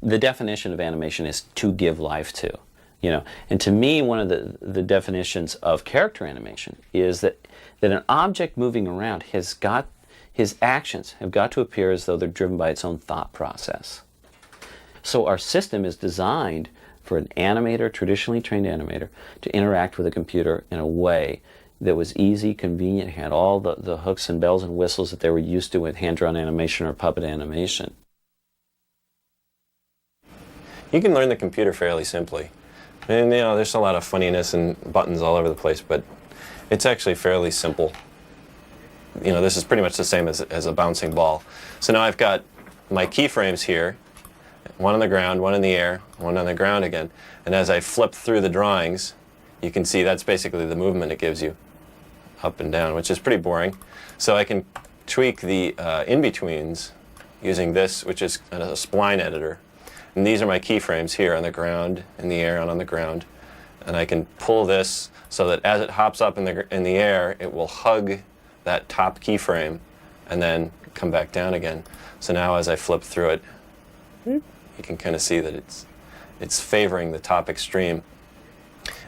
the definition of animation is to give life to, you know. And to me, one of the definitions of character animation is that an object moving around his actions have got to appear as though they're driven by its own thought process. So our system is designed for an animator, traditionally trained animator, to interact with a computer in a way that was easy, convenient, had all the hooks and bells and whistles that they were used to with hand-drawn animation or puppet animation. You can learn the computer fairly simply. And you know, there's a lot of funniness and buttons all over the place, but it's actually fairly simple. You know, this is pretty much the same as a bouncing ball. So now I've got my keyframes here, one on the ground, one in the air, one on the ground again. And as I flip through the drawings, you can see that's basically the movement it gives you, up and down, which is pretty boring. So I can tweak the in-betweens using this, which is a spline editor. And these are my keyframes here on the ground, in the air, and on the ground. And I can pull this so that as it hops up in the air, it will hug that top keyframe and then come back down again. So now as I flip through it, you can kind of see that it's favoring the top extreme.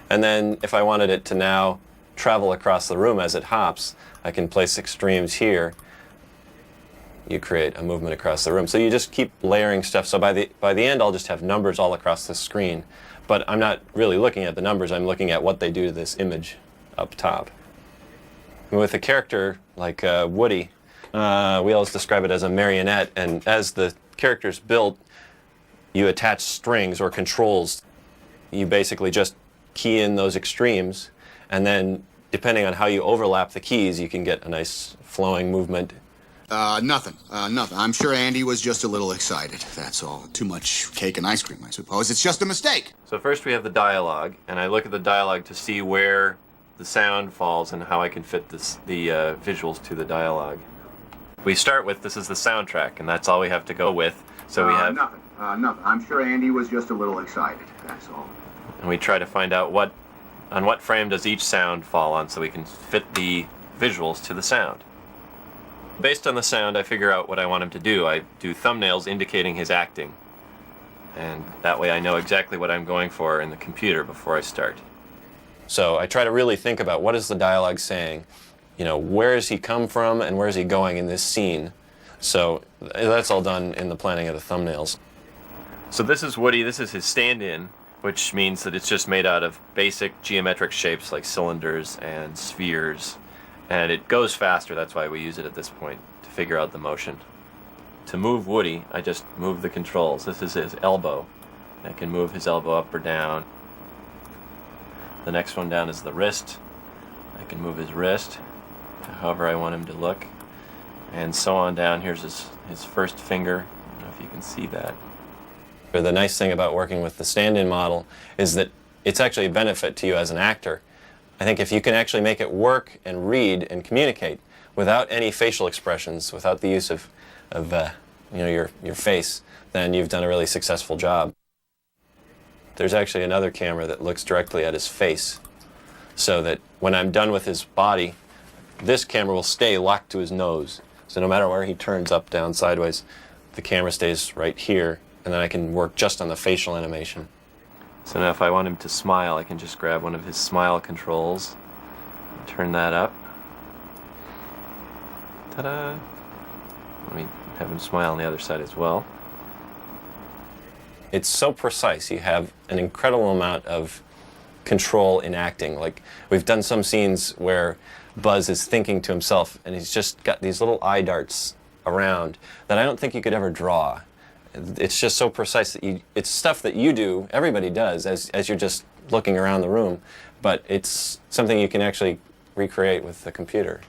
And then if I wanted it to now travel across the room as it hops, I can place extremes here. You create a movement across the room. So you just keep layering stuff. So by the end, I'll just have numbers all across the screen. But I'm not really looking at the numbers. I'm looking at what they do to this image up top. And with a character like Woody, we always describe it as a marionette. And as the character's built, you attach strings or controls. You basically just key in those extremes, and then depending on how you overlap the keys, you can get a nice flowing movement. Nothing. I'm sure Andy was just a little excited, that's all. Too much cake and ice cream, I suppose. It's just a mistake. So first we have the dialogue, and I look at the dialogue to see where the sound falls and how I can fit the visuals to the dialogue. We start with, this is the soundtrack, and that's all we have to go with. So we have... Nothing. I'm sure Andy was just a little excited, that's all. And we try to find out on what frame does each sound fall on so we can fit the visuals to the sound. Based on the sound, I figure out what I want him to do. I do thumbnails indicating his acting. And that way I know exactly what I'm going for in the computer before I start. So I try to really think about what is the dialogue saying. You know, where has he come from and where is he going in this scene? So that's all done in the planning of the thumbnails. So this is Woody, this is his stand-in, which means that it's just made out of basic geometric shapes like cylinders and spheres. And it goes faster, that's why we use it at this point, to figure out the motion. To move Woody, I just move the controls. This is his elbow. I can move his elbow up or down. The next one down is the wrist. I can move his wrist however I want him to look. And so on down. Here's his first finger. I don't know if you can see that. The nice thing about working with the stand-in model is that it's actually a benefit to you as an actor. I think if you can actually make it work and read and communicate without any facial expressions, without the use of your face, then you've done a really successful job. There's actually another camera that looks directly at his face, so that when I'm done with his body, this camera will stay locked to his nose. So no matter where he turns, up, down, sideways, the camera stays right here, and then I can work just on the facial animation. So now if I want him to smile, I can just grab one of his smile controls and turn that up. Ta-da! Let me have him smile on the other side as well. It's so precise. You have an incredible amount of control in acting. Like, we've done some scenes where Buzz is thinking to himself, and he's just got these little eye darts around that I don't think you could ever draw. It's just so precise that it's stuff that you do, everybody does, as you're just looking around the room, but it's something you can actually recreate with the computer.